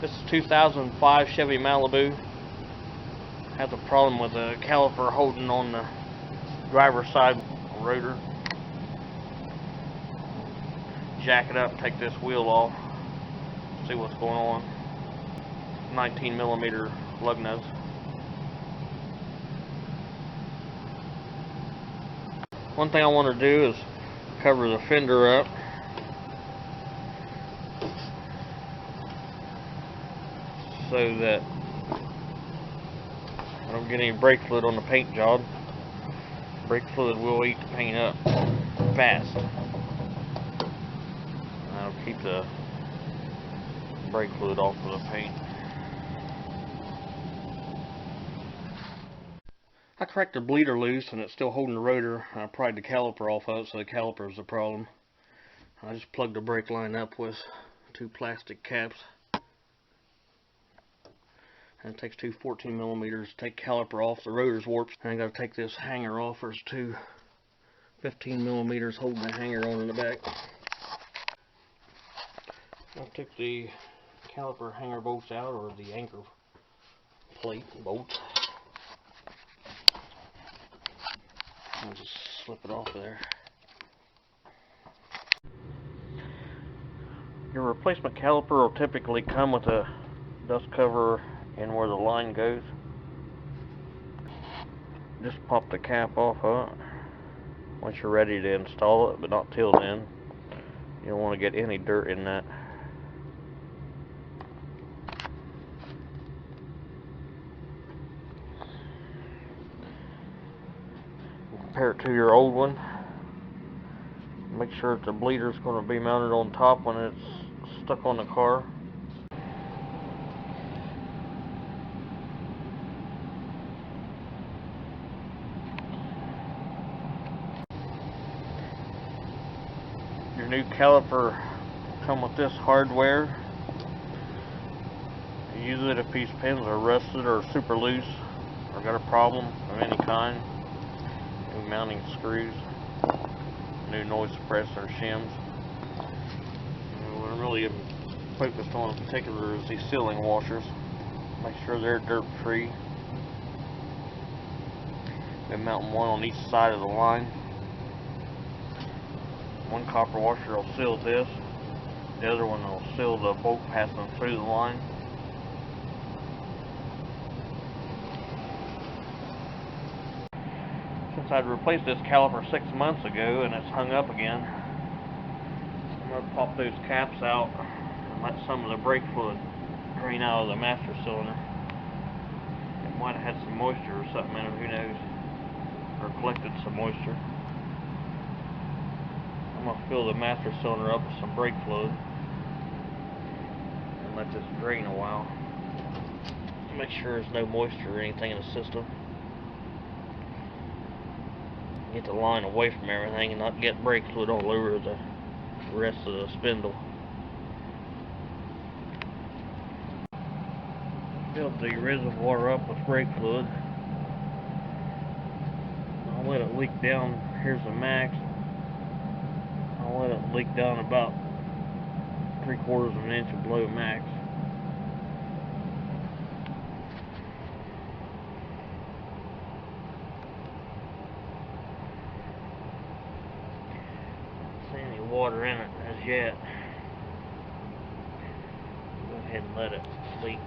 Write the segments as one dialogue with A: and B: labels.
A: This is 2005 Chevy Malibu. Has a problem with the caliper holding on the driver's side rotor. Jack it up, take this wheel off, see what's going on. 19mm lug nuts. One thing I want to do is cover the fender up. So that I don't get any brake fluid on the paint job. Brake fluid will eat the paint up fast. That'll keep the brake fluid off of the paint. I cracked the bleeder loose and it's still holding the rotor. I pried the caliper off of it, so the caliper is the problem. I just plugged the brake line up with 2 plastic caps. And it takes 2 14mm to take caliper off. The rotor's warped. And I got to take this hanger off. There's 2 15mm holding the hanger on in the back. I took the caliper hanger bolts out, or the anchor plate bolts. I'll just slip it off there. Your replacement caliper will typically come with a dust cover and where the line goes. Just pop the cap off of it once you're ready to install it, but not till then. You don't want to get any dirt in that. Compare it to your old one. Make sure that the bleeder is going to be mounted on top when it's stuck on the car. Your new caliper will come with this hardware. Use it if these pins are rusted or super loose or got a problem of any kind. New mounting screws, new noise suppressor shims. What I'm really focused on in particular is these sealing washers. Make sure they're dirt free. Been mounting one on each side of the line. One copper washer will seal this, the other one will seal the bolt passing through the line. Since I'd replaced this caliper 6 months ago and it's hung up again, I'm going to pop those caps out and let some of the brake fluid drain out of the master cylinder. It might have had some moisture or something in it, who knows, or collected some moisture. I'm going to fill the master cylinder up with some brake fluid and let this drain a while. Make sure there's no moisture or anything in the system. Get the line away from everything and not get brake fluid all over the rest of the spindle. Filled the reservoir up with brake fluid. I'll let it leak down. Here's the max. I'll let it leak down about 3/4 of an inch below max. Don't see any water in it as yet. Go ahead and let it leak.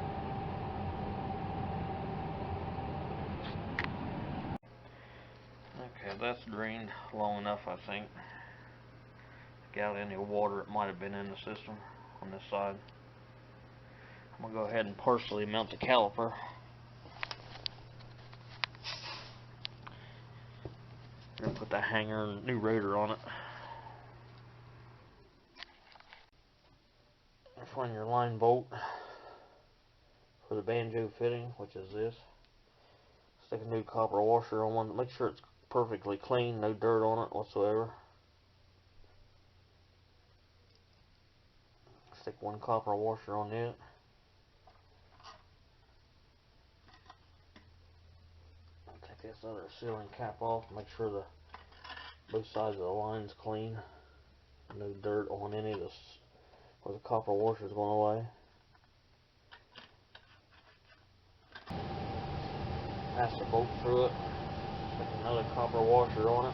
A: Okay, that's drained long enough, I think. Get out any water that might have been in the system on this side. I'm going to go ahead and partially mount the caliper. I'm going to put the hanger and new rotor on it. Find your line bolt for the banjo fitting, which is this. Stick a new copper washer on one. Make sure it's perfectly clean, no dirt on it whatsoever. Stick one copper washer on it. Take this other sealing cap off. Make sure the Both sides of the line's clean. No dirt on any of this where the copper washer's going away. Pass the bolt through it. Stick another copper washer on it.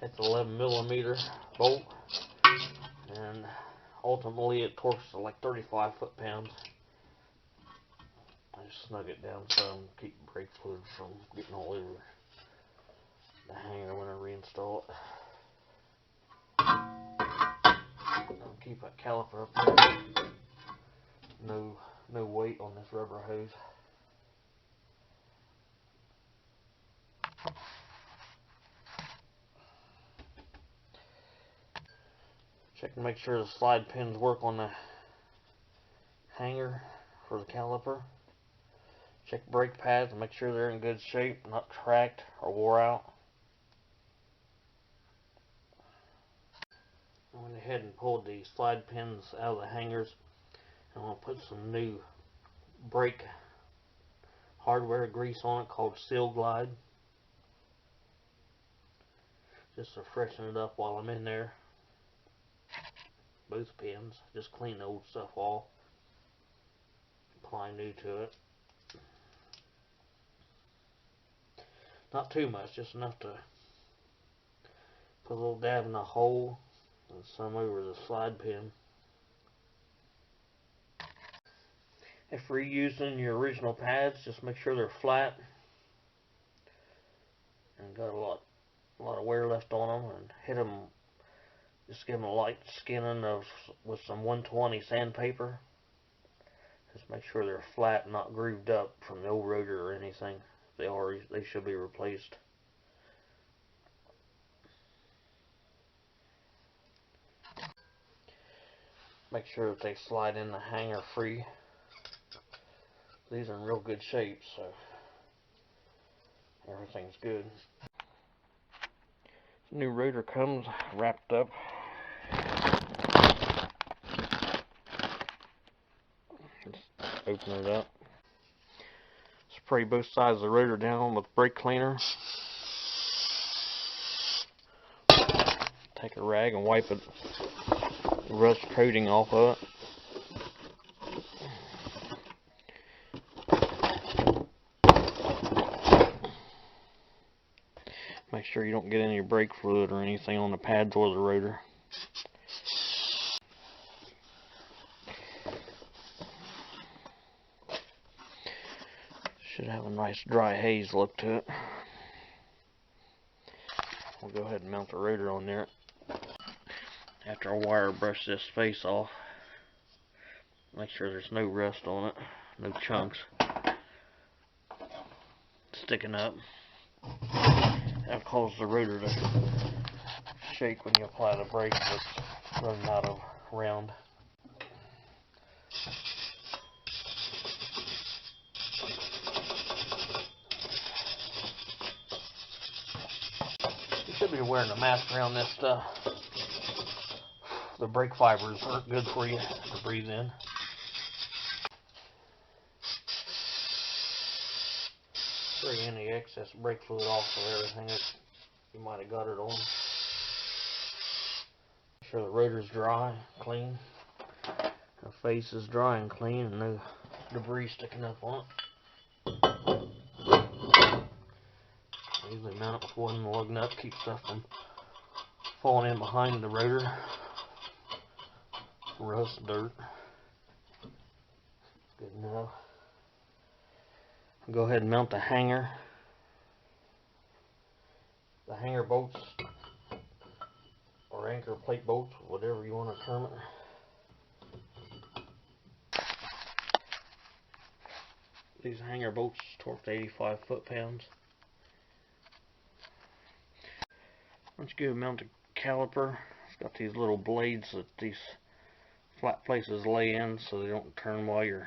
A: It's 11mm bolt, and ultimately it torques to like 35 foot-pounds. I just snug it down some, keep brake fluid from getting all over the hanger when I reinstall it. I'll keep that caliper up there. No weight on this rubber hose. Check and make sure the slide pins work on the hanger for the caliper. Check brake pads and make sure they're in good shape, not cracked or wore out. I went ahead and pulled the slide pins out of the hangers. I'm going to put some new brake hardware grease on it called Seal Glide, just to freshen it up while I'm in there. Both pins, just clean the old stuff off, apply new to it. Not too much, just enough to put a little dab in the hole and some over the slide pin. If reusing your original pads, just make sure they're flat and got a lot of wear left on them, and hit them. Just give them a light skinning with some 120 sandpaper. Just make sure they're flat and not grooved up from the old rotor or anything. If they should be replaced. Make sure that they slide in the hanger free. These are in real good shape, so everything's good. New rotor comes wrapped up. Just open it up. Spray both sides of the rotor down with brake cleaner. Take a rag and wipe it, rust coating off of it. Make sure you don't get any brake fluid or anything on the pads or the rotor. Should have a nice dry haze look to it. We'll go ahead and mount the rotor on there. After I wire brush this face off, make sure there's no rust on it, no chunks sticking up. That'll cause the rotor to shake when you apply the brake if it's running out of round. You should be wearing a mask around this stuff. The brake fibers aren't good for you to breathe in. Spray any excess brake fluid off of everything that you might have got it on. Make sure the rotor's dry, clean. The face is dry and clean and no debris sticking up on it. I usually mount it with one lug nut, keep stuff from falling in behind the rotor. Rust, dirt. Good enough. Go ahead and mount the hanger. The hanger bolts or anchor plate bolts, whatever you want to term it. These hanger bolts torque to 85 foot-pounds. Once you go mount the caliper, it's got these little blades that these flat places lay in so they don't turn while you're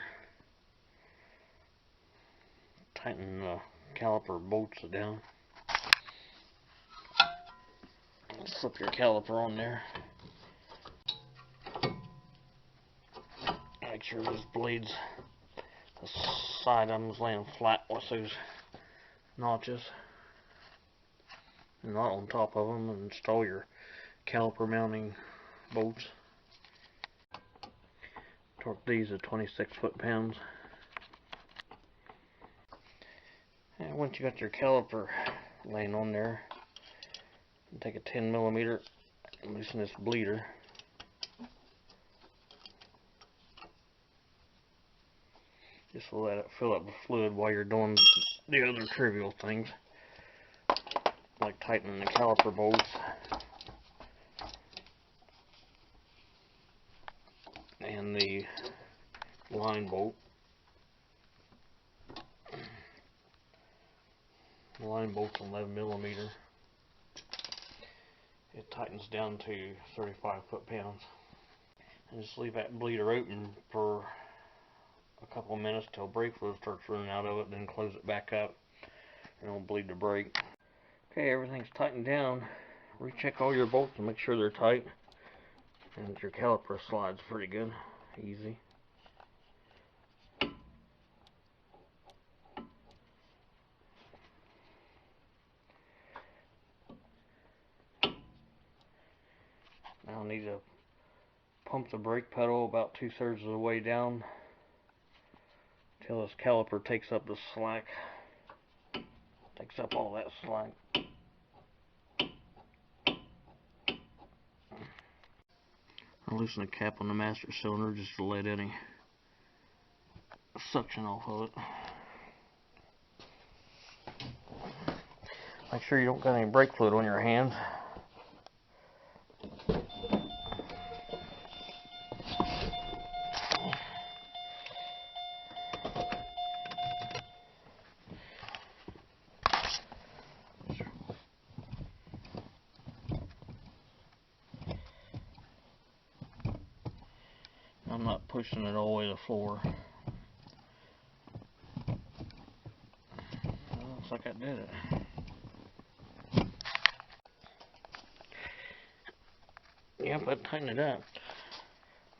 A: Tighten the caliper bolts down. Slip your caliper on there. Make sure those blades, the side of them is laying flat with those notches, not on top of them, and install your caliper mounting bolts. Torque these at 26 foot-pounds. And once you got your caliper laying on there, take a 10mm and loosen this bleeder. Just let it fill up with fluid while you're doing the other trivial things, like tightening the caliper bolts and the line bolt. The line bolt's 11mm. It tightens down to 35 foot-pounds. And just leave that bleeder open for a couple of minutes till brake fluid starts running out of it, then close it back up and it'll bleed the brake. Okay, everything's tightened down. Recheck all your bolts and make sure they're tight. And your caliper slides pretty good. Easy. Now I need to pump the brake pedal about 2/3 of the way down until this caliper takes up the slack. Takes up all that slack. I'll loosen the cap on the master cylinder just to let any suction off of it. Make sure you don't got any brake fluid on your hands. I'm not pushing it all the way to the floor. Well, looks like I did it. Yep, I tightened it up.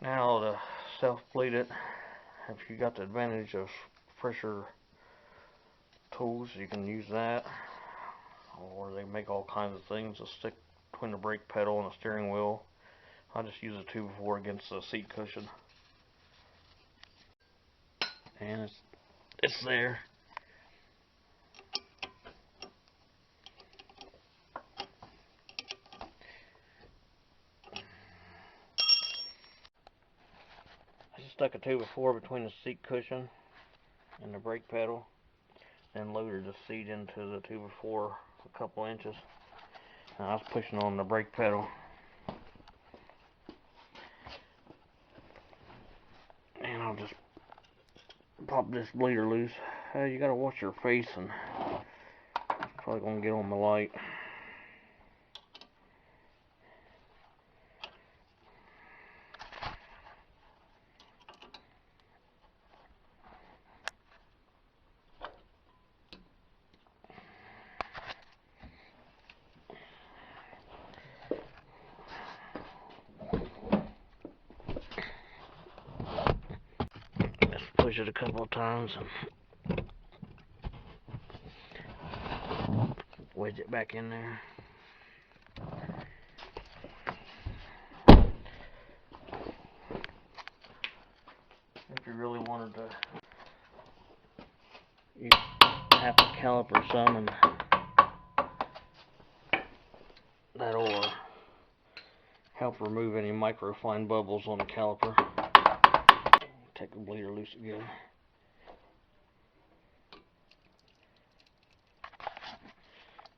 A: Now to self-bleed it, if you got the advantage of fresher tools, you can use that. Or they make all kinds of things to stick between the brake pedal and the steering wheel. I just use a 2x4 against the seat cushion. And it's there. I just stuck a 2x4 between the seat cushion and the brake pedal, then loaded the seat into the 2x4 a couple inches. Now I was pushing on the brake pedal. And I'll just pop this bleeder loose. You gotta watch your face, and it's probably gonna get on the light. Just push it a couple of times and wedge it back in there. If you really wanted to, you have to caliper some, and that'll help remove any microfine bubbles on the caliper. Take the bleeder loose again.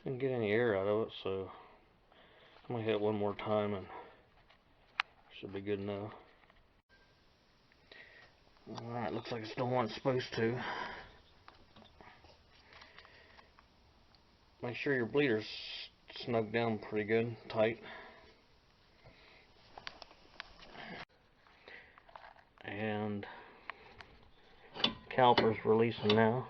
A: Didn't get any air out of it, so I'm gonna hit it one more time and should be good enough. Alright, looks like it's doing what it's supposed to. Make sure your bleeder's snug down pretty good, tight. And caliper's releasing now.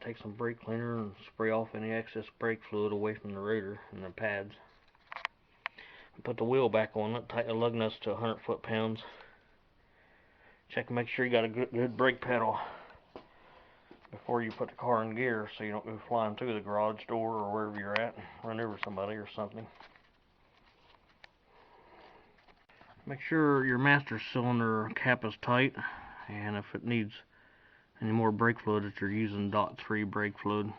A: take some brake cleaner and spray off any excess brake fluid away from the rotor and the pads. Put the wheel back on it, tighten the lug nuts to 100 foot-pounds. Check and make sure you got a good brake pedal before you put the car in gear, so you don't go flying through the garage door or wherever you're at, run over somebody or something. Make sure your master cylinder cap is tight, and if it needs any more brake fluid, that you're using DOT3 brake fluid.